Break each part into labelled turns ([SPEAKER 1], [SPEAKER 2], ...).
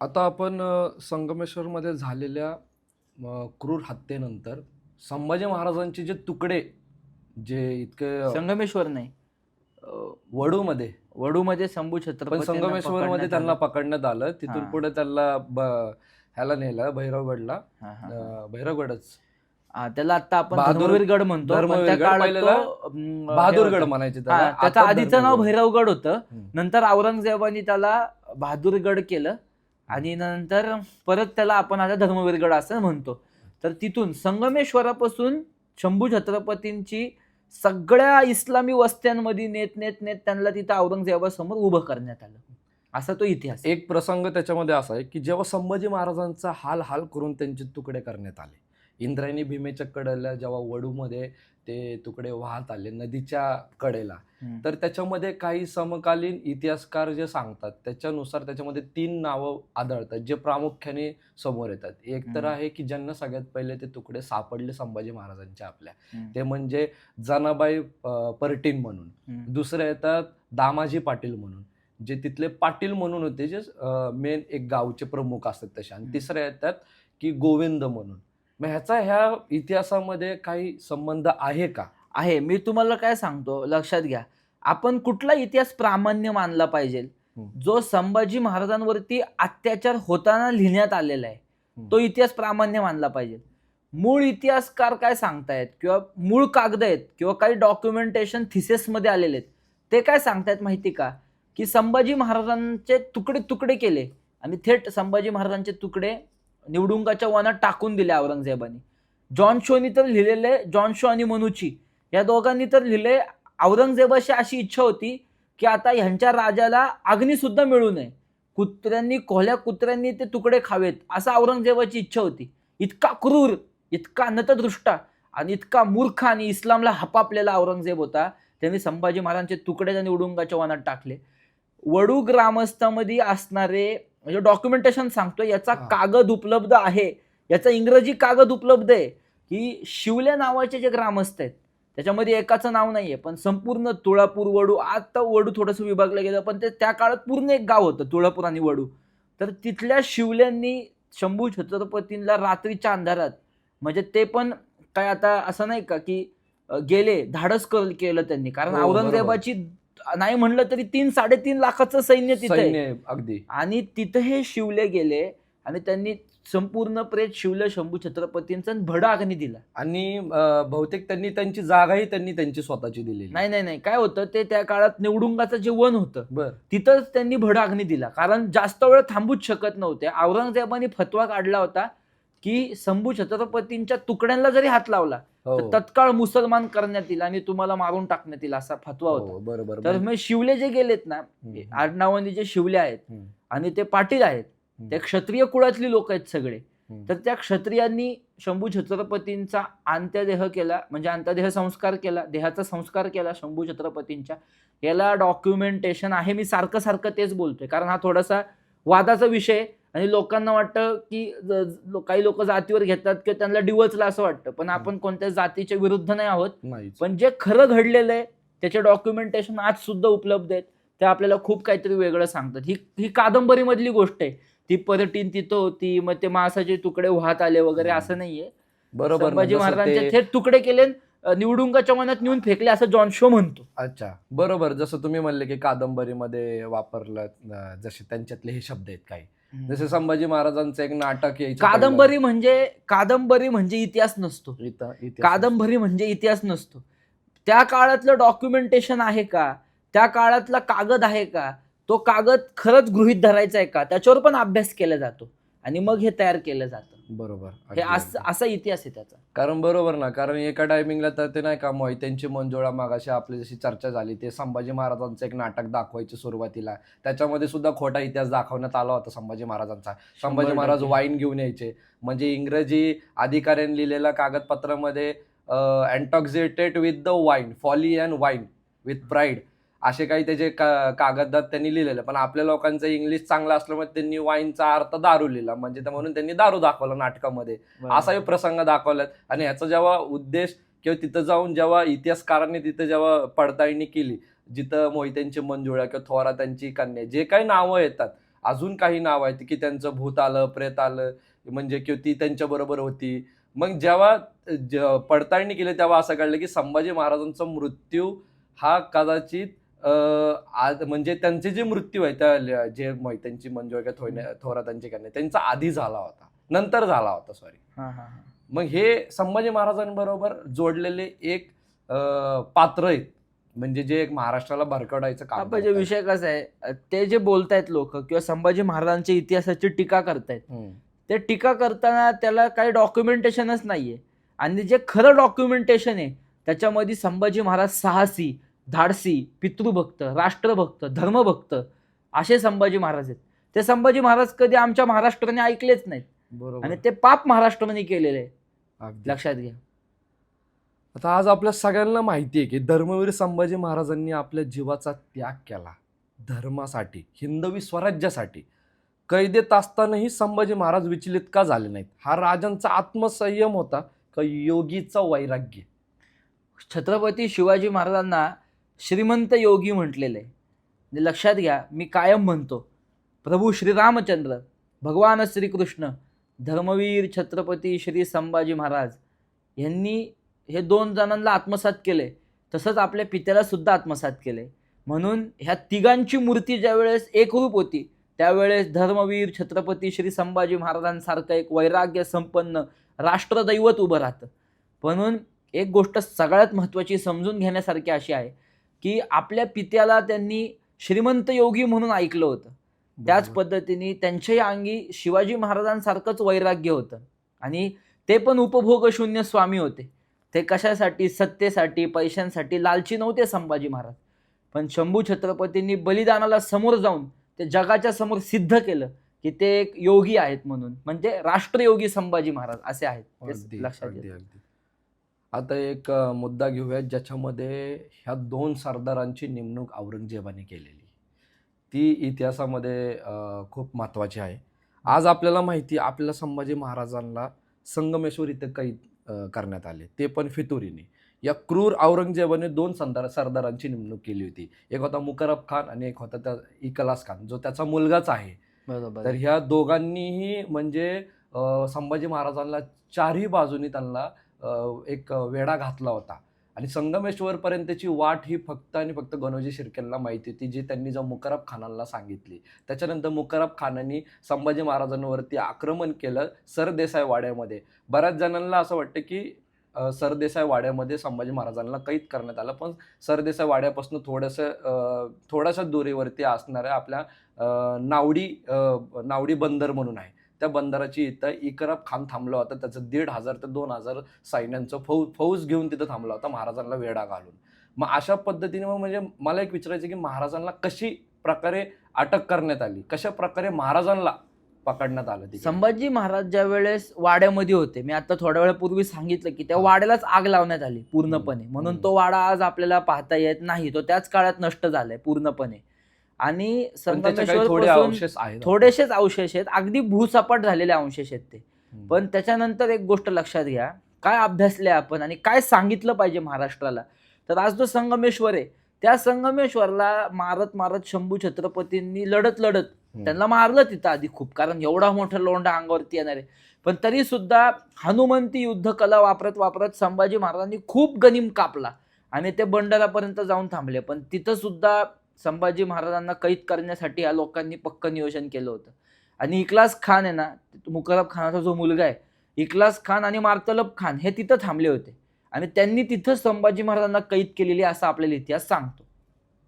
[SPEAKER 1] आता आपण संगमेश्वरमध्ये झालेल्या क्रूर हत्येनंतर संभाजी महाराजांचे जे तुकडे जे इतके
[SPEAKER 2] संगमेश्वर नाही,
[SPEAKER 1] वडूमध्ये
[SPEAKER 2] वडूमध्ये शंभू
[SPEAKER 1] पण
[SPEAKER 2] छत्रपती
[SPEAKER 1] संगमेश्वरमध्ये त्यांना पकडण्यात आलं. तिथून
[SPEAKER 2] हां.
[SPEAKER 1] पुढे त्याला ह्याला नेलं भैरवगडला. भैरवगडच
[SPEAKER 2] त्याला आता आपण
[SPEAKER 1] बहादूर-
[SPEAKER 2] धर्मवीरगड म्हणतो, पण त्या
[SPEAKER 1] धर्मवीरगड
[SPEAKER 2] काळात
[SPEAKER 1] पहिल्याला
[SPEAKER 2] तो
[SPEAKER 1] बहादूरगड म्हणायचे त्याला.
[SPEAKER 2] त्याचं
[SPEAKER 1] आता
[SPEAKER 2] आधीचं नाव
[SPEAKER 1] धर्मवीर.
[SPEAKER 2] भैरवगड होतं.
[SPEAKER 1] हम्म.
[SPEAKER 2] नंतर औरंगजेबाने त्याला बहादूरगड केलं आणि नंतर परत त्याला आपण आता धर्मवीरगड असं म्हणतो. तर तिथून संगमेश्वरापासून शंभू छत्रपतींची सगळ्या इस्लामी वस्त्यांमध्ये नेत नेत नेत त्यांना तिथं औरंगजेबासमोर उभं करण्यात आलं. असा तो इतिहास आहे.
[SPEAKER 1] एक प्रसंग त्याच्यामध्ये असा आहे की जेव्हा संभाजी महाराजांचा हाल हाल करून त्यांचे तुकडे करण्यात आले, इंद्रायणी भीमेच्या कडेला जेव्हा वडूमध्ये ते तुकडे वाहत आले नदीच्या कडेला, तर त्याच्यामध्ये काही समकालीन इतिहासकार जे सांगतात त्याच्यानुसार त्याच्यामध्ये 3 नावं आढळतात जे प्रामुख्याने समोर येतात. एक तर आहे की ज्यांना सगळ्यात पहिले ते तुकडे सापडले संभाजी महाराजांच्या आपल्या, ते म्हणजे जनाबाई परटीन म्हणून. दुसरे येतात दामाजी पाटील म्हणून, जे तिथले पाटील म्हणून होते, जे मेन एक गावचे प्रमुख असतात तसे. आणि तिसरे येतात की गोविंद म्हणून. मग ह्या इतिहासामध्ये काही संबंध आहे का?
[SPEAKER 2] आहे. मी तुम्हाला काय सांगतो, लक्षात घ्या. आपण कुठला इतिहास प्रामाण्य मानला पाहिजे? जो संभाजी महाराजांवरती अत्याचार होताना लिहिण्यात आलेला आहे तो इतिहास प्रामाण्य मानला पाहिजे. मूळ इतिहासकार काय सांगतायत किंवा मूळ कागद आहेत किंवा काही डॉक्युमेंटेशन थिसिसमध्ये आलेले आहेत, ते काय सांगतायत माहिती का? की संभाजी महाराजांचे तुकडे तुकडे केले आणि थेट संभाजी महाराजांचे तुकडे निवडुंगाच्या वनात टाकून दिले औरंगजेबाने. जॉन शोनी तर लिहिलेले, जॉन शो आणि मनुची या दोघांनी तर लिहिले, औरंगजेबाची अशी इच्छा होती की आता ह्यांच्या राजाला अग्नी सुद्धा मिळू नये, कुत्र्यांनी कोहल्या कुत्र्यांनी ते तुकडे खावेत, असा औरंगजेबाची इच्छा होती. इतका क्रूर, इतका नतदृष्टा आणि इतका मूर्ख आणि इस्लामला हपापलेला औरंगजेब होता. त्यांनी संभाजी महाराजांचे तुकडे निवडुंगाच्या वनात टाकले. वडू ग्रामस्थामध्ये असणारे म्हणजे डॉक्युमेंटेशन सांगतो, याचा कागद उपलब्ध आहे, याचा इंग्रजी कागद उपलब्ध आहे की शिवले नावाचे जे ग्रामस्थ आहेत त्याच्यामध्ये एकाचं नाव नाहीये, पण संपूर्ण तुळापूर वडू, आता वडू थोडंसं विभागलं गेलं, पण ते त्या काळात पूर्ण एक गाव होतं तुळापूर आणि वडू. तर तिथल्या शिवल्यांनी शंभू छत्रपतींना रात्रीच्या अंधारात, म्हणजे ते पण काय आता असं नाही का की गेले धाडस केलं त्यांनी, कारण औरंगजेबाची नाही म्हणलं तरी 3-3.5 लाखाचं सैन्य तिथे
[SPEAKER 1] सैन्य अगदी.
[SPEAKER 2] आणि तिथे हे शिवले गेले आणि त्यांनी संपूर्ण प्रेत शिवलं शंभू छत्रपतींचा भडा अग्नी दिला.
[SPEAKER 1] आणि बहुतेक त्यांनी त्यांची जागाही त्यांची स्वतःची दिली.
[SPEAKER 2] नाही, काय होतं, ते त्या काळात निवडुंगाचं जे वन होतं तिथंच त्यांनी भडा अग्नी दिला, कारण जास्त वेळ थांबूच शकत नव्हते. औरंगजेबाने फतवा काढला होता की शंभू छत्रपतींच्या तुकड्यांना जरी हात लावला तर तत्काळ मुसलमान करण्यात येईल आणि तुम्हाला मारून टाकण्यात येईल, असा फतवा होता.
[SPEAKER 1] बरोबर.
[SPEAKER 2] तर मग शिवले जे गेलेत ना, आडनावाने जे शिवले आहेत आणि ते पाटील आहेत, ते क्षत्रिय कुळातली लोक आहेत सगळे. तर त्या क्षत्रियांनी शंभू छत्रपतींचा अंत्यदेह केला, म्हणजे अंत्यदेह संस्कार केला, देहाचा संस्कार केला शंभू छत्रपतींच्या. याला डॉक्युमेंटेशन आहे. मी सारखं तेच बोलतोय कारण हा थोडासा वादाचा विषय आणि लोकांना वाटतं की काही लोक जातीवर घेतात किंवा त्यांना डिवचलं असं वाटतं, पण आपण कोणत्या जातीच्या विरुद्ध नाही आहोत. पण जे खरं घडलेलं आहे त्याचे डॉक्युमेंटेशन आज सुद्धा उपलब्ध आहेत. ते आपल्याला खूप काहीतरी वेगळं सांगतात. ही कादंबरी मधली गोष्ट आहे. ती परटीन तिथं होती, मग ते मांसाचे तुकडे वाहत आले वगैरे असं नाहीये.
[SPEAKER 1] बरोबर.
[SPEAKER 2] संभाजी महाराजांचे थेट तुकडे केले, निवडुंगाच्या वनात नेऊन फेकले असं जॉन शो म्हणतो.
[SPEAKER 1] अच्छा, बरोबर. जसं तुम्ही म्हणले की कादंबरीमध्ये वापरलं, जसे त्यांच्यातले हे शब्द आहेत काही, जसे संभाजी महाराजांचं एक नाटक यायचं.
[SPEAKER 2] कादंबरी म्हणजे इतिहास नसतो. कादंबरी म्हणजे इतिहास नसतो. त्या काळातलं डॉक्युमेंटेशन आहे का, त्या काळातला कागद आहे का, तो कागद खरंच गृहीत धरायचा आहे का, त्याच्यावर पण अभ्यास केला जातो आणि मग हे तयार केलं जातं.
[SPEAKER 1] बरोबर.
[SPEAKER 2] हे असा इतिहास आहे त्याचा.
[SPEAKER 1] कारण बरोबर ना, कारण एका टायमिंगला तर ते नाही का मोहित्यांची मंजुळा मागाशी आपली जशी चर्चा झाली, ते संभाजी महाराजांचं एक नाटक दाखवायचे सुरुवातीला, त्याच्यामध्ये सुद्धा खोटा इतिहास दाखवण्यात आला होता संभाजी महाराजांचा. संभाजी महाराज वाईन घेऊन यायचे, म्हणजे इंग्रजी अधिकाऱ्यांनी लिहिलेल्या कागदपत्रामध्ये intoxicated with the wine, folly and wine with pride, असे काही त्याचे कागदात त्यांनी लिहिलेलं. पण आपल्या लोकांचं इंग्लिश चांगलं असल्यामुळे त्यांनी वाईनचा अर्थ दारू लिहिला, म्हणजे म्हणून त्यांनी दारू दाखवला नाटकामध्ये. असाही प्रसंग दाखवलात. आणि ह्याचा जेव्हा उद्देश किंवा तिथं जाऊन जेव्हा इतिहासकारांनी तिथं जेव्हा पडताळणी केली, जिथं मोहित्यांची मंजुळा किंवा थोरातांची कन्या, जे काही नावं येतात, अजून काही नाव आहेत की त्यांचं भूत आलं, प्रेत आलं, म्हणजे की ती त्यांच्या बरोबर होती. मग जेव्हा पडताळणी केली तेव्हा असं कळलं की संभाजी महाराजांचा मृत्यू हा कदाचित म्हणजे त्यांचे जे मृत्यू आहे त्या जे मोहित्यांची मंजू थोरातांची कन्या त्यांचा आधी झाला होता, नंतर झाला होता, सॉरी. मग हे संभाजी महाराजांबरोबर जोडलेले एक पात्र आहेत, म्हणजे जे एक महाराष्ट्राला भरकटायचं काम
[SPEAKER 2] म्हणजे विषय कसा आहे, ते जे बोलतायत लोक किंवा संभाजी महाराजांच्या इतिहासाची टीका करतायत, ते टीका करताना त्याला काही डॉक्युमेंटेशनच नाहीये. आणि जे खरं डॉक्युमेंटेशन आहे त्याच्यामध्ये संभाजी महाराज साहसी, धाडसी, पितृभक्त, राष्ट्रभक्त, धर्मभक्त असे संभाजी महाराज आहेत. ते संभाजी महाराज कधी आमच्या महाराष्ट्राने ऐकलेच नाहीत.
[SPEAKER 1] बरोबर.
[SPEAKER 2] आणि ते पाप महाराष्ट्राने केलेले आहे, लक्षात घ्या.
[SPEAKER 1] आता आज आपल्या सगळ्यांना माहिती आहे की धर्मवीर संभाजी महाराजांनी आपल्या जीवाचा त्याग केला धर्मासाठी, हिंदवी स्वराज्यासाठी. कैदेत असतानाही संभाजी महाराज विचलित का झाले नाहीत? हा राजांचा आत्मसंयम होता का योगीचा वैराग्य?
[SPEAKER 2] छत्रपती शिवाजी महाराजांना श्रीमंत योगी म्हटलेलं आहे. लक्षात घ्या, मी कायम म्हणतो, प्रभू श्रीरामचंद्र, भगवान श्रीकृष्ण, धर्मवीर छत्रपती श्री संभाजी महाराज यांनी हे 2 जणांना आत्मसात केले, तसंच आपल्या पित्याला सुद्धा आत्मसात केले. म्हणून ह्या तिघांची मूर्ती ज्यावेळेस एकरूप होती त्यावेळेस धर्मवीर छत्रपती श्री संभाजी महाराजांसारखं एक वैराग्य संपन्न राष्ट्रदैवत उभं राहतं. म्हणून एक गोष्ट सगळ्यात महत्त्वाची समजून घेण्यासारखी अशी आहे की आपल्या पित्याला त्यांनी श्रीमंत योगी म्हणून ऐकलं होतं, त्याच पद्धतीने त्यांच्याही अंगी शिवाजी महाराजांसारखंच वैराग्य होतं. आणि ते पण उपभोगशून्य स्वामी होते. ते कशासाठी? सत्तेसाठी, पैशांसाठी लालची नव्हते संभाजी महाराज. पण शंभू छत्रपतींनी बलिदानाला समोर जाऊन ते जगाच्या समोर सिद्ध केलं की ते एक योगी आहेत म्हणून, म्हणजे राष्ट्रयोगी संभाजी महाराज असे आहेत. लक्षात घ्या.
[SPEAKER 1] आता एक मुद्दा घेऊयात ज्याच्यामध्ये ह्या 2 सरदारांची नेमणूक औरंगजेबाने केलेली, ती इतिहासामध्ये खूप महत्त्वाची आहे. आज आपल्याला माहिती, आपल्याला संभाजी महाराजांना संगमेश्वर इथे कैद करण्यात आले, ते पण फितुरीने. या क्रूर औरंगजेबाने 2 सरदारांची नेमणूक केली होती. एक होता मुकरब खान आणि एक होता त्या इकलास खान, जो त्याचा मुलगाच आहे.
[SPEAKER 2] बरोबर.
[SPEAKER 1] तर ह्या दोघांनीही म्हणजे संभाजी महाराजांना चारही बाजूनी त्यांना एक वेढा घातला होता. आणि संगमेश्वर पर्यंतची वाट ही फक्त आणि फक्त गणोजी शिर्केला माहिती होती, जी त्यांनी जर मुकरब खानाला सांगितली. त्याच्यानंतर मुकरब खानाने संभाजी महाराजांवरती आक्रमण केलं सरदेसाई वाड्यामध्ये. बऱ्याच जणांना असं वाटतं की सरदेसाई वाड्यामध्ये संभाजी महाराजांना कैद करण्यात आलं, पण सरदेसाई वाड्यापासून थोड्याशा दुरीवरती असणाऱ्या आपल्या नावडी बंदर म्हणून आहे, त्या बंदराची इथं इकरब खान थांबला होता. त्याचं 1,500 ते 2,000 सैन्यांचं फौज घेऊन तिथं थांबला होता महाराजांना वेढा घालून. मग अशा पद्धतीने म्हणजे मला एक विचारायचं की महाराजांना कशी प्रकारे अटक करण्यात आली, कशा प्रकारे महाराजांना पकडण्यात आलं?
[SPEAKER 2] संभाजी महाराज ज्या वेळेस वाड्यामध्ये होते, मी आता थोड्या वेळापूर्वी सांगितलं की त्या वाड्यालाच आग लावण्यात आली पूर्णपणे, म्हणून तो वाडा आज आपल्याला पाहता येत नाही, तो त्याच काळात नष्ट झालाय पूर्णपणे. आणि संगमेश्वर थोडेसेच अवशेष आहेत, अगदी भूसपाट झालेले अवशेष आहेत ते. पण त्याच्यानंतर एक गोष्ट लक्षात घ्या, काय अभ्यासले आपण आणि काय सांगितलं पाहिजे महाराष्ट्राला. तर आज जो संगमेश्वर आहे, त्या संगमेश्वरला मारत शंभू छत्रपतींनी लढत त्यांना मारलं तिथं आधी खूप, कारण एवढा मोठा लोंढा अंगावरती येणार आहे. पण तरी सुद्धा हनुमंती युद्ध कला वापरत संभाजी महाराजांनी खूप गनिम कापला आणि ते बंडारापर्यंत जाऊन थांबले. पण तिथं सुद्धा संभाजी महाराजांना कैद करण्यासाठी या लोकांनी पक्क नियोजन केलं होतं. आणि इकलास खान आहे ना, मुकरब खानाचा जो मुलगा आहे, इकलास खान आणि मार्तलब खान हे तिथं थांबले होते आणि त्यांनी तिथं संभाजी महाराजांना कैद केलेली असं आपल्याला इतिहास सांगतो.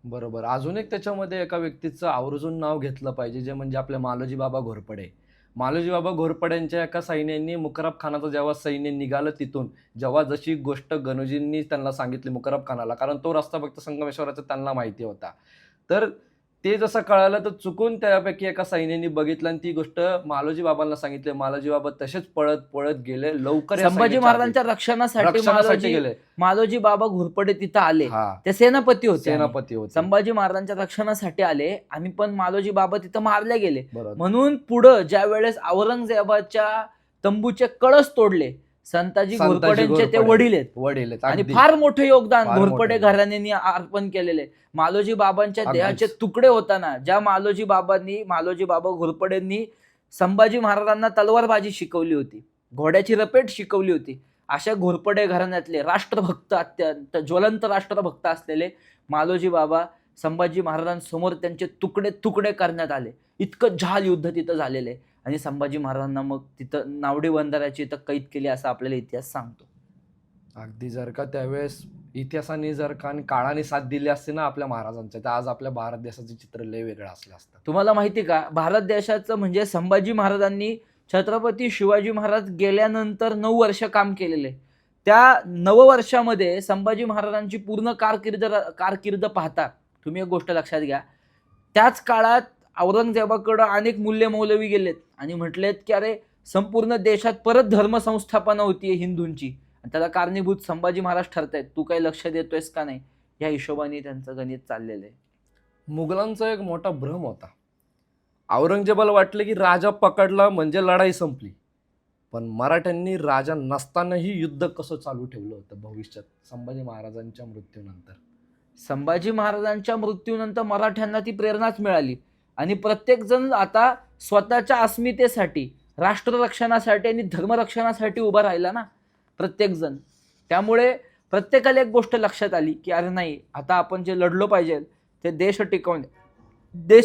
[SPEAKER 1] बरोबर. अजून एक त्याच्यामध्ये एका व्यक्तीचं आवर्जून नाव घेतलं पाहिजे, जे म्हणजे आपले मालोजी बाबा घोरपडे. मालोजी बाबा घोरपड्यांच्या एका सैन्यांनी मुकरब खानाचं जेव्हा सैन्य निघालं तिथून, जेव्हा जशी गोष्ट गणोजींनी त्यांना सांगितली मुकरब खानाला, कारण तो रस्ता फक्त संगमेश्वराचा त्यांना माहिती होता, तर ते जसं कळालं तर चुकून त्यापैकी एका सैन्याने बघितलं आणि ती गोष्ट मालोजी बाबांना सांगितली. मालोजी बाबा तसेच पळत गेले. लवकर
[SPEAKER 2] संभाजी महाराजांच्या रक्षणासाठी
[SPEAKER 1] गेले.
[SPEAKER 2] मालोजी बाबा घोरपडे तिथं आले, ते सेनापती होते. संभाजी महाराजांच्या रक्षणासाठी आले आणि पण मालोजी बाबा तिथं मारले गेले. म्हणून पुढं ज्या वेळेस औरंगजेबाच्या तंबूचे कळस तोडले, संताजी
[SPEAKER 1] संताजी
[SPEAKER 2] घोरपडेंचे ते
[SPEAKER 1] घोरपडे.
[SPEAKER 2] वडील आहेत
[SPEAKER 1] वडील आहेत,
[SPEAKER 2] आणि
[SPEAKER 1] अगदी.
[SPEAKER 2] फार मोठे योगदान
[SPEAKER 1] फार
[SPEAKER 2] घोरपडे
[SPEAKER 1] मोठं.
[SPEAKER 2] घराण्यांनी अर्पण केलेले. मालोजी बाबांच्या
[SPEAKER 1] अगदीच.
[SPEAKER 2] देहाचे तुकडे होताना ज्या मालोजी बाबा घोरपडेंनी संभाजी महाराजांना तलवारबाजी शिकवली होती, घोड्याची रपेट शिकवली होती, अशा घोरपडे घराण्यातले राष्ट्रभक्त, अत्यंत ज्वलंत राष्ट्रभक्त असलेले मालोजी बाबा संभाजी महाराजांसमोर त्यांचे तुकडे तुकडे करण्यात आले. इतकं झाल युद्ध तिथं झालेलं आहे आणि संभाजी महाराजांना मग तिथं नावडी बंदराची इथं कैद केली असं आपल्याला इतिहास सांगतो.
[SPEAKER 1] अगदी. जर का त्यावेळेस इतिहासाने जर का आणि काळाने साथ दिली असते ना आपल्या महाराजांच्या, तर आज आपल्या भारत देशाचं चित्र लय वेगळं असलं असतं.
[SPEAKER 2] तुम्हाला माहिती का, भारत देशाचं म्हणजे संभाजी महाराजांनी छत्रपती शिवाजी महाराज गेल्यानंतर 9 वर्ष काम केलेले. त्या 9 वर्षामध्ये संभाजी महाराजांची पूर्ण कारकीर्द पाहता तुम्ही एक गोष्ट लक्षात घ्या, त्याच काळात औरंगजेबाकडं अनेक मूल्य मौलवी गेलेत आणि म्हटलेत की अरे संपूर्ण देशात परत धर्मसंस्थापना होतीये हिंदूंची, आणि त्याला कारणीभूत संभाजी महाराज ठरतायत, तू काही लक्ष देतोयस का नाही, या हिशोबाने त्यांचं गणित चाललेलं आहे.
[SPEAKER 1] मुघलांचा एक मोठा भ्रम होता. औरंगजेबाला वाटले की राजा पकडला म्हणजे लढाई संपली, पण मराठ्यांनी राजा नसतानाही युद्ध कसं चालू ठेवलं होतं भविष्यात संभाजी महाराजांच्या मृत्यूनंतर.
[SPEAKER 2] संभाजी महाराजांच्या मृत्यूनंतर मराठ्यांना ती प्रेरणाच मिळाली आणि प्रत्येक जण आता स्वतःच्या अस्मितेसाठी, राष्ट्ररक्षणासाठी आणि धर्मरक्षणासाठी उभा राहिला ना प्रत्येक जण. त्यामुळे प्रत्येकाला एक गोष्ट लक्षात आली की अरे नाही, आता आपण जे लढलो पाहिजे ते देश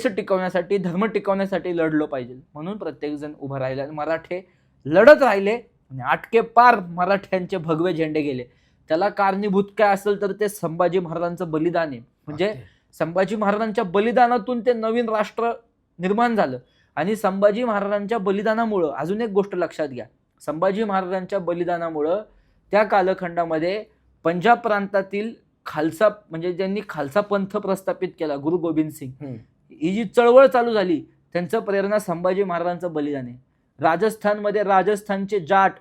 [SPEAKER 2] टिकवण्यासाठी, धर्म टिकवण्यासाठी लढलो पाहिजे. म्हणून प्रत्येक जण उभा राहिला, मराठे लढत राहिले आणि आटके पार मराठ्यांचे भगवे झेंडे गेले. त्याला कारणीभूत काय असेल तर ते संभाजी महाराजांचं बलिदान आहे. म्हणजे संभाजी महाराजांच्या बलिदानातून ते नवीन राष्ट्र निर्माण झालं. आणि संभाजी महाराजांच्या बलिदानामुळं अजून एक गोष्ट लक्षात घ्या, संभाजी महाराजांच्या बलिदानामुळं त्या कालखंडामध्ये पंजाब प्रांतातील खालसा, म्हणजे ज्यांनी खालसा पंथ प्रस्थापित केला, गुरु गोविंद सिंग, ही जी चळवळ चालू झाली, त्यांचं प्रेरणा संभाजी महाराजांचं बलिदान आहे. राजस्थानमध्ये राजस्थानचे जाट,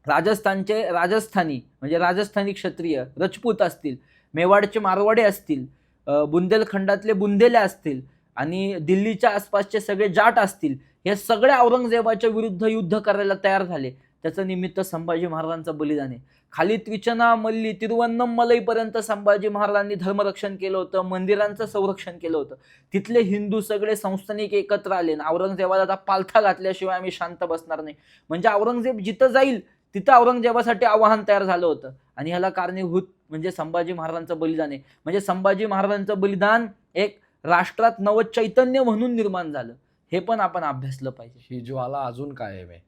[SPEAKER 2] राजस्थानी म्हणजे राजस्थानी क्षत्रिय राजपूत असतील, मेवाडचे मारवाडे असतील, बुंदेलखंडातले बुंदेले असतील आणि दिल्लीच्या आसपासचे सगळे जाट असतील, हे सगळे औरंगजेबाच्या विरुद्ध युद्ध करायला तयार झाले. त्याचं निमित्त संभाजी महाराजांचं बलिदान आहे. खाली त्रिचनामल्ली, तिरुवन्नमलईपर्यंत संभाजी महाराजांनी धर्मरक्षण केलं होतं, मंदिरांचं संरक्षण केलं होतं. तिथले हिंदू सगळे संस्थानिक एकत्र आले, औरंगजेबाला आता पालथा घातल्याशिवाय आम्ही शांत बसणार नाही. म्हणजे औरंगजेब जिथं जाईल तिथं औरंगजेबासाठी आव्हान तयार झालं होतं आणि ह्याला कारणीभूत म्हणजे संभाजी महाराजांचं बलिदान आहे. म्हणजे संभाजी महाराजांचं बलिदान एक राष्ट्रात नवचैतन्य म्हणून निर्माण झालं, हे पण आपण अभ्यासलं पाहिजे.
[SPEAKER 1] ही ज्वाला अजून कायम आहे.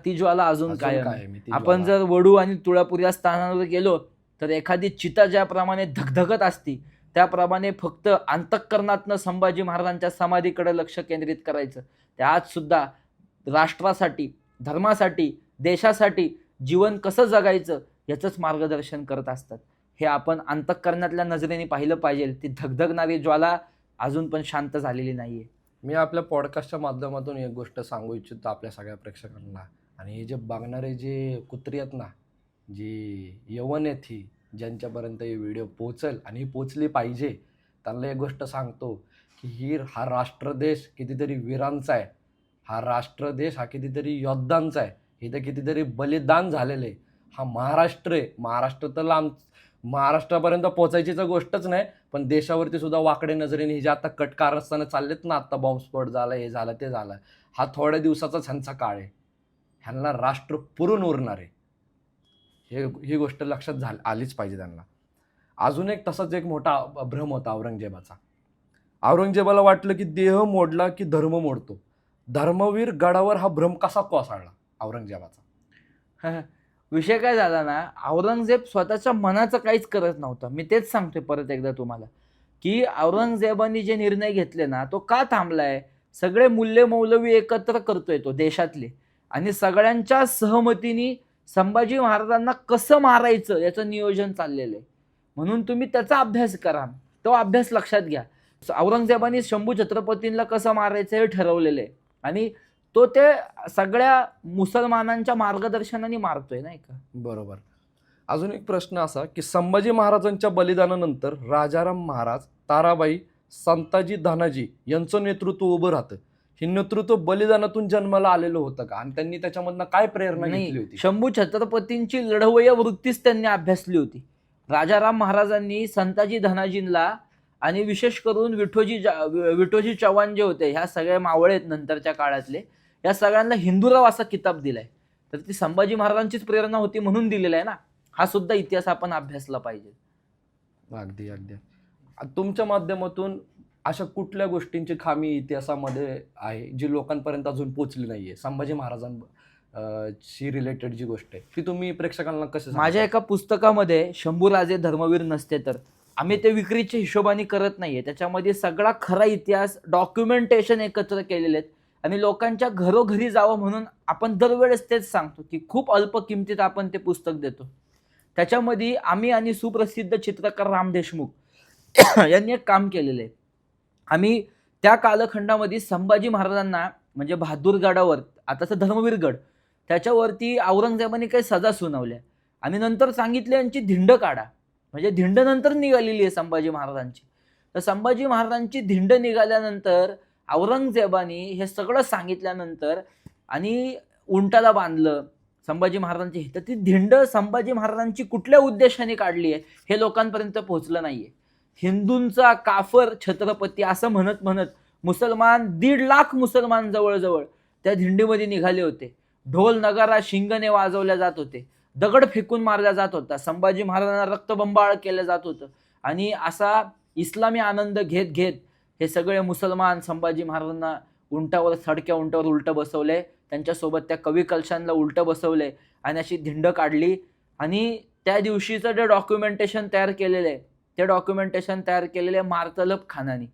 [SPEAKER 2] ती ज्वाला अजून कायम आहे.
[SPEAKER 1] ती
[SPEAKER 2] आपण
[SPEAKER 1] ज्वाला.
[SPEAKER 2] जर वडू आणि तुळापूर या स्थानावर गेलो तर एखादी चिता ज्याप्रमाणे धगधगत असती, त्याप्रमाणे फक्त अंतःकरणातनं संभाजी महाराजांच्या समाधीकडे लक्ष केंद्रित करायचं. ते आज सुद्धा राष्ट्रासाठी, धर्मासाठी, देशासाठी जीवन कसं जगायचं याचंच मार्गदर्शन करत असतात. हे आपण अंतःकरणातल्या नजरेने पाहिलं पाहिजे. ती धगधगणारी ज्वाला अजून पण शांत झालेली नाहीये.
[SPEAKER 1] मी आपल्या पॉडकास्टच्या माध्यमातून एक गोष्ट सांगू इच्छितो आपल्या सगळ्या प्रेक्षकांना, आणि हे जे बघणारे जे कुत्री आहेत ना, जी यवन आहेत, ही ज्यांच्यापर्यंत ही व्हिडिओ पोचेल आणि ही पोचली पाहिजे, त्यांना एक गोष्ट सांगतो की हा राष्ट्रदेश कितीतरी वीरांचा आहे, हा राष्ट्रदेश हा कितीतरी योद्धांचा आहे, इथं कितीतरी बलिदान झालेलं आहे. हा महाराष्ट्र आहे. महाराष्ट्र तर लांब, महाराष्ट्रापर्यंत पोचायची तर गोष्टच नाही, पण देशावरती सुद्धा वाकडे नजरेने ही जे आता कट कारस्थानं चाललेत ना, आता बॉम्बस्फोट झाला, हे झालं ते झालं, हा थोड्या दिवसाचाच ह्यांचा काळ आहे. ह्यांना राष्ट्र पुरून उरणार आहे, ही गोष्ट लक्षात आलीच पाहिजे त्यांना. अजून एक तसाच एक मोठा भ्रम होता औरंगजेबाचा. औरंगजेबाला वाटलं की देह मोडला की धर्म मोडतो. धर्मवीर गडावर हा भ्रम कसा कोसळला औरंगजेबाचा?
[SPEAKER 2] विषय काय झाला ना, औरंगजेब स्वतःच्या मनाचं काहीच करत नव्हता. मी तेच सांगतोय परत एकदा तुम्हाला की औरंगजेबाने जे निर्णय घेतले ना, तो का थांबलाय? सगळे मूल्य मौलवी एकत्र करतोय तो देशातले, आणि सगळ्यांच्या सहमतीने संभाजी महाराजांना कसं मारायचं याचं नियोजन चाललेलं आहे. म्हणून तुम्ही त्याचा अभ्यास करा, तो अभ्यास लक्षात घ्या. औरंगजेबाने शंभू छत्रपतींना कसं मारायचं हे ठरवलेलं आहे आणि तो ते सगळ्या मुसलमानांच्या मार्गदर्शनाने मारतोय, नाही का?
[SPEAKER 1] बरोबर. अजून एक प्रश्न असा की संभाजी महाराजांच्या बलिदानानंतर राजाराम महाराज, ताराबाई, संताजी, धनाजी यांचं नेतृत्व उभं राहतं. हे नेतृत्व बलिदानातून जन्माला आलेलं होतं का, आणि त्यांनी त्याच्यामधनं काय प्रेरणा घेतली
[SPEAKER 2] नाही,
[SPEAKER 1] होती?
[SPEAKER 2] शंभू छत्रपतींची लढवय्या वृत्तीच त्यांनी अभ्यासली होती. राजाराम महाराजांनी संताजी धनाजींना आणि विशेष करून विठोजी चव्हाण जे होते, ह्या सगळ्या मावळे आहेत नंतरच्या काळातले, या सगळ्यांना हिंदूराव असा किताब दिलाय. तर ती संभाजी महाराजांचीच प्रेरणा होती म्हणून दिलेला आहे ना. हा सुद्धा इतिहास आपण अभ्यासला पाहिजे.
[SPEAKER 1] अगदी अगदी. तुमच्या माध्यमातून अशा कुठल्या गोष्टींची खामी इतिहासामध्ये आहे जी लोकांपर्यंत अजून पोहोचली नाहीये, संभाजी महाराजांशी रिलेटेड जी गोष्ट आहे ती तुम्ही प्रेक्षकांना कसं
[SPEAKER 2] माझ्या एका पुस्तकामध्ये शंभूराजे धर्मवीर नसते तर, आम्ही ते विक्रीच्या हिशोबाने करत नाहीये, त्याच्यामध्ये सगळा खरा इतिहास डॉक्युमेंटेशन एकत्र केलेले आहेत आणि लोकांच्या घरोघरी जावं म्हणून आपण दरवेळेस तेच सांगतो की खूप अल्प किमतीत आपण ते पुस्तक देतो. त्याच्यामध्ये आम्ही आणि सुप्रसिद्ध चित्रकार राम देशमुख यांनी एक काम केलेलं आहे. आम्ही त्या कालखंडामध्ये संभाजी महाराजांना म्हणजे बहादूरगडावर, आताचं धर्मवीरगड, त्याच्यावरती औरंगजेबाने काही सजा सुनावल्या आणि नंतर सांगितले यांची धिंड काढा. म्हणजे धिंड नंतर निघालेली आहे संभाजी महाराजांची. तर संभाजी महाराजांची धिंड निघाल्यानंतर औरंगजेबाने हे सगळं सांगितल्यानंतर आणि उंटाला बांधलं संभाजी महाराजांची. तर ती धिंड संभाजी महाराजांची कुठल्या उद्देशाने काढली आहे हे लोकांपर्यंत पोहोचलं नाहीये. हिंदूंचा काफर छत्रपती असं म्हणत म्हणत मुसलमान 1.5 लाख मुसलमान जवळजवळ त्या धिंडीमध्ये निघाले होते. ढोल नगारा शिंगणे वाजवल्या जात होते, दगड फेकून मारला जात होता, संभाजी महाराजांना रक्तबंबाळ केलं जात होतं. आणि असा इस्लामी आनंद घेत घेत हे सगळे मुसलमान संभाजी महाराजांना उंटावर, सडक्या उंटावर उलटं बसवले, त्यांच्यासोबत त्या कवी कलशांना उलटं बसवले आणि अशी धिंड काढली. आणि त्या दिवशीचं जे डॉक्युमेंटेशन तयार केलेलं आहे ते डॉक्युमेंटेशन तयार केलेले मार्तलब खानानी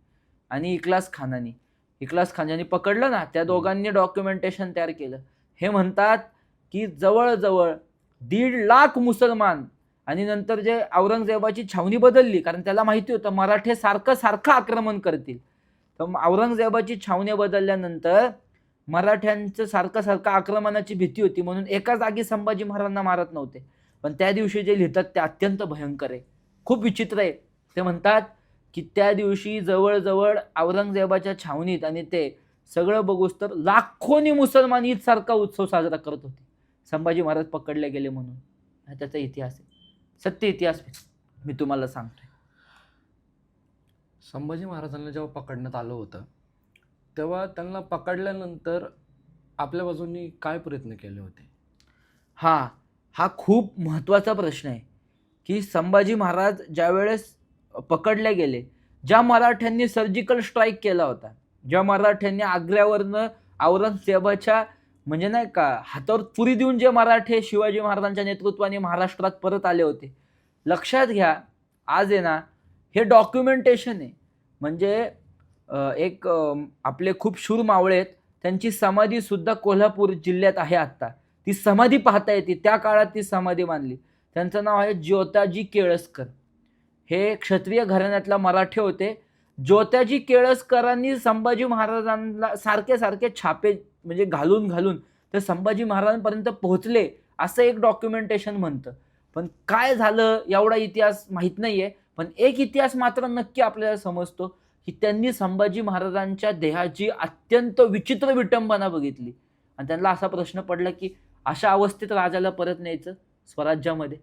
[SPEAKER 2] आणि इखलास खानानी. इखलास खानानी पकडलं ना, त्या दोघांनी डॉक्युमेंटेशन तयार केलं. हे म्हणतात की जवळजवळ 1.5 लाख मुसलमान, आणि नंतर जे औरंगजेबाची छावणी बदलली कारण त्याला माहिती होतं मराठे सारखं सारखं आक्रमण करतील. तर औरंगजेबाची छावणी बदलल्यानंतर मराठ्यांचं सारखं सारखं आक्रमणाची भीती होती म्हणून एका जागी संभाजी महाराजांना मारत नव्हते. पण त्या दिवशी जे लिहितात ते अत्यंत भयंकर आहे, खूप विचित्र आहे. ते म्हणतात की त्या दिवशी जवळजवळ औरंगजेबाच्या छावणीत आणि ते सगळं बघूस तर लाखोनी मुसलमान ईद सारखा उत्सव साजरा करत होते, संभाजी महाराज पकडले गेले म्हणून. हा त्याचा इतिहास आहे, सत्य इतिहास मी तुम्हाला सांगतोय.
[SPEAKER 1] संभाजी महाराजांना जेव्हा पकडण्यात आलं होतं तेव्हा त्यांना पकडल्यानंतर आपल्या बाजूनी काय प्रयत्न केले होते?
[SPEAKER 2] हा खूप महत्त्वाचा प्रश्न आहे की संभाजी महाराज ज्यावेळेस पकडले गेले, ज्या मराठ्यांनी सर्जिकल स्ट्राईक केला होता, ज्या मराठ्यांनी आग्र्यावरनं औरंगजेबाच्या म्हणजे नाही का हातावर पुरी देऊन जे मराठे शिवाजी महाराजांच्या नेतृत्वाने महाराष्ट्रात परत आले होते, लक्षात घ्या आज आहे ना हे डॉक्युमेंटेशन आहे. म्हणजे एक आपले खूप शूर मावळे आहेत, त्यांची समाधी सुद्धा कोल्हापूर जिल्ह्यात आहे. आत्ता ती समाधी पाहता येते, त्या काळात ती समाधी बांधली. त्यांचं नाव आहे ज्योताजी केळसकर. हे क्षत्रिय घराण्यातला मराठे होते. ज्योताजी केळसकरांनी संभाजी महाराजांना सारखे सारखे छापे म्हणजे घालून घालून ते संभाजी महाराजांपर्यंत पोहोचले असं एक डॉक्युमेंटेशन म्हणतं. पण काय झालं एवढा इतिहास माहीत नाहीये. पण एक इतिहास मात्र नक्की आपल्याला समजतो की त्यांनी संभाजी महाराजांच्या देहाची अत्यंत विचित्र विटंबना बघितली आणि त्यांना असा प्रश्न पडला की अशा अवस्थेत राजाला परत न्यायचं स्वराज्यामध्ये,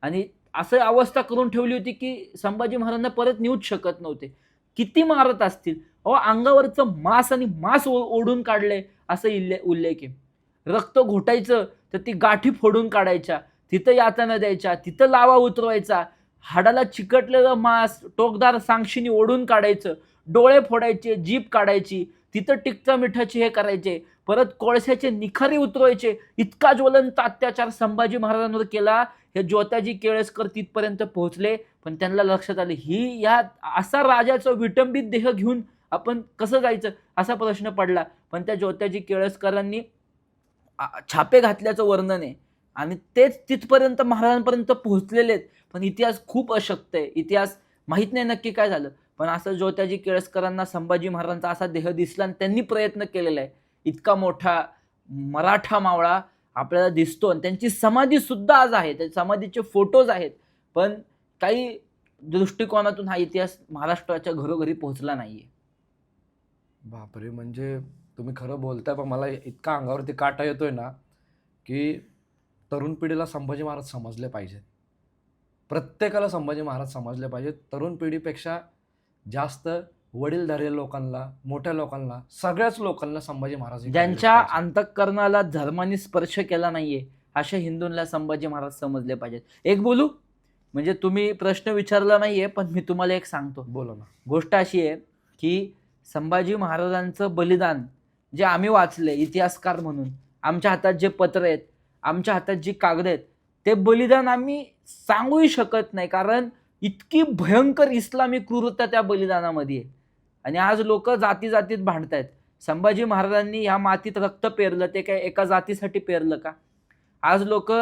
[SPEAKER 2] आणि असं अवस्था करून ठेवली होती की संभाजी महाराजांना परत नेऊच शकत नव्हते. किती मारत असतील, अंगावरचं मांस आणि मांस ओढून काढलंय असं उल्लेख आहे. रक्त घोटायचं तर ती गाठी फोडून काढायच्या, तिथं यातना द्यायच्या, तिथं लावा उतरवायचा, हाडाला चिकटलेलं मांस टोकदार सांगशीने ओढून काढायचं, डोळे फोडायचे, जीभ काढायची, तिथं टिकचा मिठाचे हे करायचे, परत कोळशाचे निखारे उतरवायचे. इतका ज्वलंत अत्याचार संभाजी महाराजांवर केला. हे ज्योताजी केळसकर तिथपर्यंत पोहोचले, पण त्यांना लक्षात आले ही या असा राजाचा विटंबित देह घेऊन आपण कसं जायचं असा प्रश्न पडला. पण त्या ज्योताजी केळसकरांनी छापे घातल्याचं वर्णन आहे आणि तेच तिथपर्यंत महाराजांपर्यंत पोहोचलेले आहेत. पण इतिहास खूप अशक्त आहे, इतिहास माहीत नाही नक्की काय झालं. पण असं ज्योताजी केळसकरांना संभाजी महाराजांचा असा देह दिसला आणि त्यांनी प्रयत्न केलेला आहे. इतका मोठा मराठा मावळा आपल्याला दिसतो आणि त्यांची समाधी सुद्धा आज आहे, त्या समाधीचे फोटोज आहेत. पण काही दृष्टिकोनातून हा इतिहास महाराष्ट्राच्या घरोघरी पोहोचला नाहीये.
[SPEAKER 1] बापरे, म्हणजे तुम्ही खरं बोलताय, पण मला इतका अंगावरती काटा येतोय ना की तरुण पिढीला संभाजी महाराज समजले पाहिजेत. प्रत्येकाला संभाजी महाराज समजले पाहिजेत. तरुण पिढीपेक्षा जास्त वडीलधारी लोकांना, मोठ्या लोकांना, सगळ्याच लोकांना संभाजी महाराज हे कळलेच
[SPEAKER 2] ज्यांच्या
[SPEAKER 1] पाहिजे.
[SPEAKER 2] अंतःकरणाला धर्माने स्पर्श केला नाहीये अशा हिंदूंना संभाजी महाराज समजले पाहिजेत. एक बोलू, म्हणजे तुम्ही प्रश्न विचारला नाहीये पण मी तुम्हाला एक सांगतो.
[SPEAKER 1] बोला ना.
[SPEAKER 2] गोष्ट अशी आहे की संभाजी महाराजांचं बलिदान जे आम्ही वाचले इतिहासकार म्हणून, आमच्या हातात जे पत्र आहेत, आमच्या हातात जी कागद आहेत, ते बलिदान आम्ही सांगूही शकत नाही, कारण इतकी भयंकर इस्लामी क्रूरता त्या बलिदानामध्ये आहे. आणि आज लोक जाती जातीत भांडतायत. संभाजी महाराजांनी ह्या मातीत रक्त पेरलं, ते काय एका जातीसाठी पेरलं का? आज लोक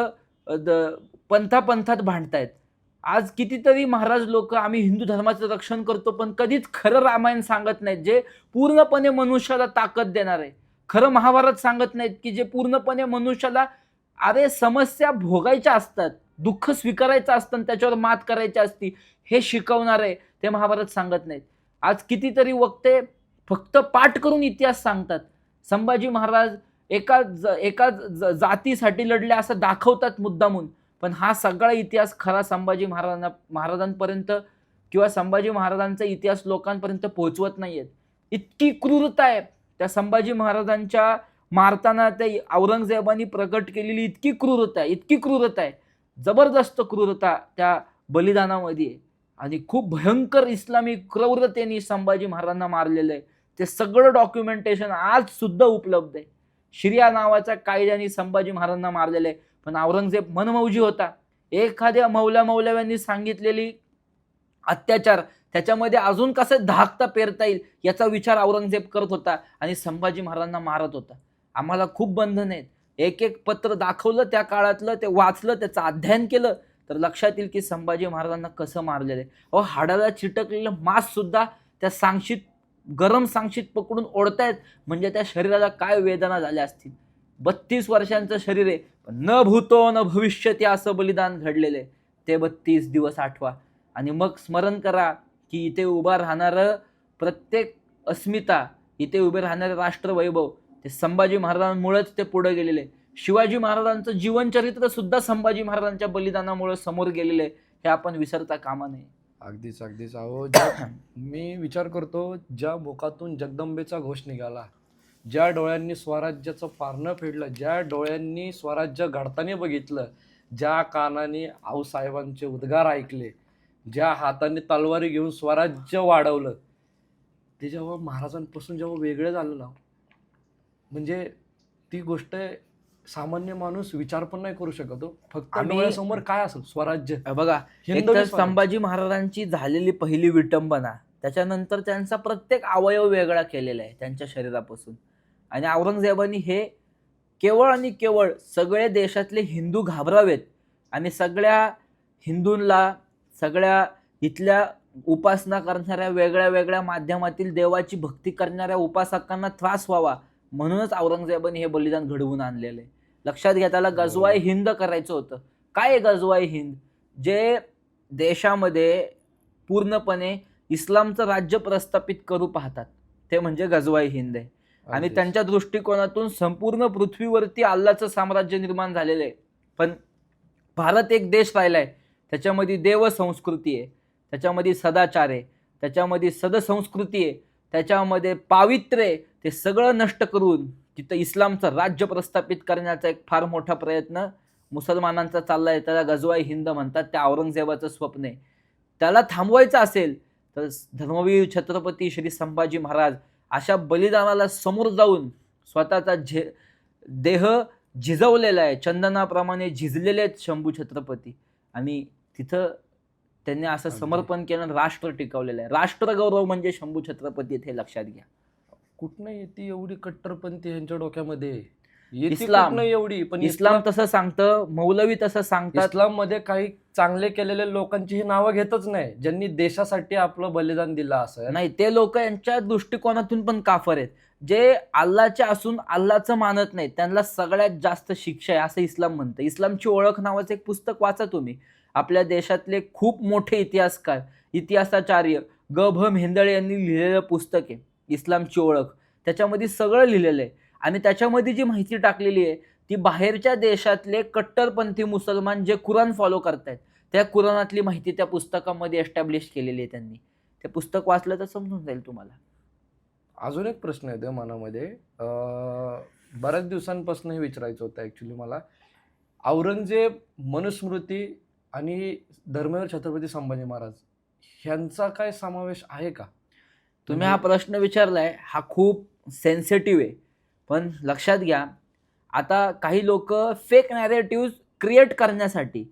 [SPEAKER 2] पंथापंथात भांडतायत. आज कितीतरी महाराज लोक आम्ही हिंदू धर्माचं रक्षण करतो पण कधीच खरं रामायण सांगत नाहीत, जे पूर्णपणे मनुष्याला ताकद देणार आहे. खरं महाभारत सांगत नाहीत की जे पूर्णपणे मनुष्याला अरे समस्या भोगायच्या असतात, दुःख स्वीकारायचं असतं आणि त्याच्यावर मात करायची असती, हे शिकवणार आहे, ते महाभारत सांगत नाहीत. आज कितीतरी वक्ते फक्त पाठ करून इतिहास सांगतात. संभाजी महाराज एका जातीसाठी लढले असं दाखवतात मुद्दामून, पण हा सगळा इतिहास खरा संभाजी महाराजांपर्यंत किंवा संभाजी महाराजांचा इतिहास लोकांपर्यंत पोहोचवत नाहीयेत. इतकी क्रूरता आहे त्या संभाजी महाराजांच्या मारताना त्या औरंगजेबाने प्रकट केलेली, इतकी क्रूरता आहे, जबरदस्त क्रूरता त्या बलिदानामध्ये आहे. आणि खूप भयंकर इस्लामी क्रूरतेने संभाजी महाराजांना मारलेलं आहे. ते सगळं डॉक्युमेंटेशन आज सुद्धा उपलब्ध आहे. शरिया नावाच्या कायद्याने संभाजी महाराजांना मारलेलं आहे. पण औरंगजेब मनमौजी होता. एखाद्या मौलव्यांनी सांगितलेली अत्याचार त्याच्यामध्ये अजून कसं धाकता पेरता येईल याचा विचार औरंगजेब करत होता आणि संभाजी महाराजांना मारत होता. आम्हाला खूप बंधन आहेत. एक एक पत्र दाखवलं त्या काळातलं, ते वाचलं, त्याचं अध्ययन केलं तर लक्षात येईल की संभाजी महाराजांना कसं मारलेलं आहे. अहो, हाडाला चिटकलेलं मांस सुद्धा त्या सांगशीत, गरम सांगशीत पकडून ओढतायत, म्हणजे त्या शरीराला काय वेदना झाल्या असतील. 32 वर्षांचं शरीर आहे, पण न भूतो न भविष्यती असं बलिदान घडलेलं आहे. ते 32 दिवस आठवा आणि मग स्मरण करा की इथे उभा राहणारं प्रत्येक अस्मिता, इथे उभे राहणारे राष्ट्रवैभव ते संभाजी महाराजांमुळेच ते पुढे गेलेले. शिवाजी महाराजांचं जीवनचरित्र सुद्धा संभाजी महाराजांच्या बलिदानामुळे समोर गेलेले, हे आपण विसरता कामा नये.
[SPEAKER 1] अगदीच अगदीच. अहो, मी विचार करतो, ज्या मुखातून जगदंबेचा घोष निघाला, ज्या डोळ्यांनी स्वराज्याचं पारणं फेडलं, ज्या डोळ्यांनी स्वराज्य घडताना बघितलं, ज्या कानाने आऊसाहेबांचे उद्गार ऐकले, ज्या हाताने तलवारी घेऊन स्वराज्य वाढवलं, ते जेव्हा महाराजांपासून जेव्हा वेगळं झालं ना, म्हणजे ती गोष्ट सामान्य माणूस विचार पण नाही करू शकत. फक्त डोळ्यासमोर काय असेल, स्वराज्य.
[SPEAKER 2] बघा, एक तर संभाजी महाराजांची झालेली पहिली विटंबना, त्याच्यानंतर त्यांचा प्रत्येक अवयव वेगळा केलेला आहे त्यांच्या शरीरापासून. आणि औरंगजेबाने हे केवळ आणि केवळ सगळे देशातले हिंदू घाबरावेत आणि सगळ्या हिंदूंना, सगळ्या इथल्या उपासना करणाऱ्या, वेगळ्या वेगळ्या माध्यमातील देवाची भक्ती करणाऱ्या उपासकांना त्रास व्हावा, म्हणूनच औरंगजेबाने हे बलिदान घडवून आणलेलं आहे. लक्षात घ्या, त्याला गजवाई हिंद करायचं होतं. काय आहे गजवाई हिंद? जे देशामध्ये पूर्णपणे इस्लामचं राज्य प्रस्थापित करू पाहतात, ते म्हणजे गजवाई हिंद आहे. आणि त्यांच्या दृष्टिकोनातून संपूर्ण पृथ्वीवरती अल्लाचं साम्राज्य निर्माण झालेलं आहे. पण भारत एक देश राहिलाय, त्याच्यामध्ये देव संस्कृती आहे, त्याच्यामध्ये सदाचार आहे, त्याच्यामध्ये सदसंस्कृती आहे, त्याच्यामध्ये पावित्र्य आहे. ते सगळं नष्ट करून तिथं इस्लामचं राज्य प्रस्थापित करण्याचा एक फार मोठा प्रयत्न मुसलमानांचा चाललाय. त्याला गजवाई हिंद म्हणतात. त्या औरंगजेबाचं स्वप्न आहे. त्याला थांबवायचं असेल तर धर्मवीर छत्रपती श्री संभाजी महाराज अशा बलिदानाला समोर जाऊन स्वतःचा देह झिजवलेला आहे, चंदनाप्रमाणे झिजलेले आहेत शंभू छत्रपती. आणि तिथं त्यांनी असं समर्पण केलं, राष्ट्र टिकवलेलं आहे. राष्ट्रगौरव म्हणजे शंभू छत्रपती, हे लक्षात घ्या.
[SPEAKER 1] कुठनं येते एवढी कट्टरपंथी यांच्या डोक्यामध्ये?
[SPEAKER 2] इस्लाम
[SPEAKER 1] एवढी, पण
[SPEAKER 2] इस्लाम तसं सांगतं, मौलवी तसं सांगतात.
[SPEAKER 1] इस्लाम मध्ये काही चांगले केलेले लोकांची ही नावं घेतच नाही, ज्यांनी देशासाठी आपलं बलिदान दिलं. असं
[SPEAKER 2] नाही, ते लोक यांच्या दृष्टिकोनातून पण काफर आहेत. जे अल्लाचे असून अल्लाचं मानत नाही, त्यांना सगळ्यात जास्त शिक्षा आहे असं इस्लाम म्हणतं. इस्लामची ओळख नावाचं एक पुस्तक वाचा तुम्ही. आपल्या देशातले खूप मोठे इतिहासकार, इतिहासाचार्य ग.भ. मेहेंदळे यांनी लिहिलेलं पुस्तक आहे इस्लामची ओळख. त्याच्यामध्ये सगळं लिहिलेलं आहे. आणि त्याच्यामध्ये जी माहिती टाकलेली आहे ती बाहेरच्या देशातले कट्टरपंथी मुसलमान जे कुराण फॉलो करतायत त्या कुराणातली माहिती त्या पुस्तकामध्ये एस्टॅब्लिश केलेली आहे त्यांनी. ते पुस्तक वाचलं तर समजून जाईल तुम्हाला.
[SPEAKER 1] अजून एक प्रश्न येतो मनामध्ये, बऱ्याच दिवसांपासून हे विचारायचं होतं ॲक्च्युली मला. औरंगजेब, मनुस्मृती आणि धर्मवीर छत्रपती संभाजी महाराज ह्यांचा काय समावेश आहे का?
[SPEAKER 2] तुम्ही हा प्रश्न विचारलाय, हा खूप सेन्सिटिव्ह आहे. पण लक्षात घ्या, आता काही लोक फेक नॅरेटिव्ह क्रिएट करण्यासाठी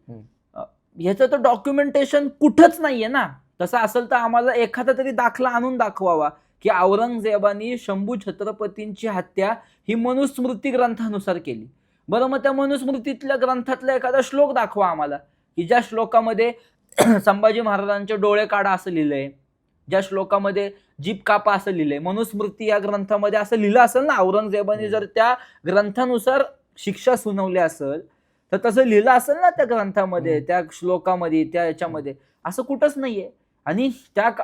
[SPEAKER 2] ह्याचं तर डॉक्युमेंटेशन कुठंच नाहीये ना. तसं असेल तर आम्हाला एखादा तरी दाखला आणून दाखवावा की औरंगजेबानी शंभू छत्रपतींची हत्या ही मनुस्मृती ग्रंथानुसार केली. बरं, मग त्या मनुस्मृतीतल्या ग्रंथातला एखादा श्लोक दाखवा आम्हाला की ज्या श्लोकामध्ये संभाजी महाराजांचे डोळे काढा असं लिहिलंय, ज्या श्लोकामध्ये जीभ कापा असं लिहिलंय. मनुस्मृती या ग्रंथामध्ये असं लिहिलं असेल ना, औरंगजेबाने जर त्या ग्रंथानुसार शिक्षा सुनावली असेल तर तसं लिहिलं असेल ना त्या ग्रंथामध्ये, त्या श्लोकामध्ये, त्या याच्यामध्ये. असं कुठंच नाहीये. आणि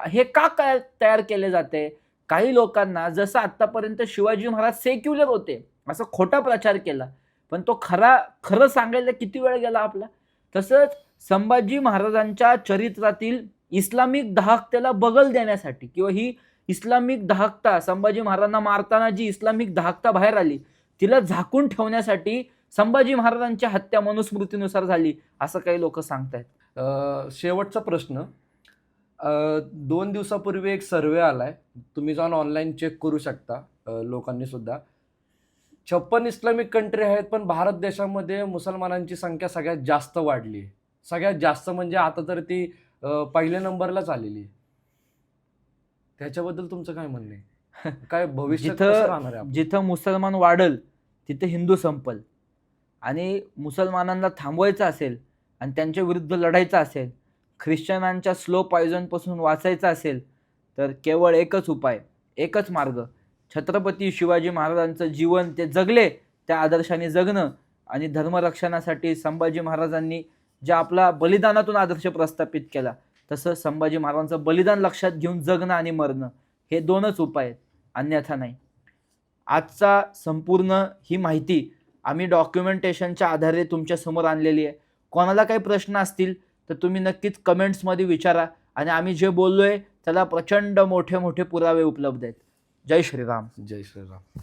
[SPEAKER 2] हे का काय तयार केले जाते? काही लोकांना, जसं आतापर्यंत शिवाजी महाराज सेक्युलर होते असं खोटा प्रचार केला, पण तो खरं सांगायला किती वेळ गेला आपला. तसंच संभाजी महाराजांच्या चरित्रातील इस्लामिक दाहकतेला बगल देण्यासाठी किंवा ही इस्लामिक दाहकता, संभाजी महाराजांना मारताना जी इस्लामिक दाहकता बाहेर आली तिला झाकून ठेवण्यासाठी संभाजी महाराजांची हत्या मनुस्मृतीनुसार झाली असं काही लोक सांगतायत.
[SPEAKER 1] शेवटचा प्रश्न, 2 दिवसापूर्वी एक सर्वे आलाय, तुम्ही जाऊन ऑनलाईन चेक करू शकता, लोकांनी सुद्धा. 56 इस्लामिक कंट्री आहेत, पण भारत देशामध्ये मुसलमानांची संख्या सगळ्यात जास्त वाढली आहे. सगळ्यात जास्त म्हणजे आता तर ती पहिल्या नंबरलाच आलेली आहे. त्याच्याबद्दल तुमचं काय म्हणणं आहे? काय भविष्य कसं राहणार आहे आपलं?
[SPEAKER 2] जिथं मुसलमान वाढल तिथे हिंदू संपल. आणि मुसलमानांना थांबवायचं असेल आणि त्यांच्या विरुद्ध लढायचं असेल, ख्रिश्चनांच्या स्लो पॉयझन पासून वाचायचं असेल तर केवळ एकच उपाय, एकच मार्ग, छत्रपती शिवाजी महाराजांचं जीवन ते जगले त्या आदर्शाने जगणं. आणि धर्मरक्षणासाठी संभाजी महाराजांनी ज्या आपला बलिदानातून आदर्श प्रस्थापित केला तसं संभाजी महाराजांचं बलिदान लक्षात घेऊन जगणं आणि मरणं, हे 2च उपाय आहेत, अन्यथा नाही. आजचा संपूर्ण ही माहिती आम्ही डॉक्युमेंटेशनच्या आधारे तुमच्या समोर आणलेली आहे. कोणाला काही प्रश्न असतील तर तुम्ही नक्कीच कमेंट्समध्ये विचारा. आणि आम्ही जे बोललोय त्याला प्रचंड मोठे मोठे पुरावे उपलब्ध आहेत. जय श्रीराम.
[SPEAKER 1] जय श्रीराम.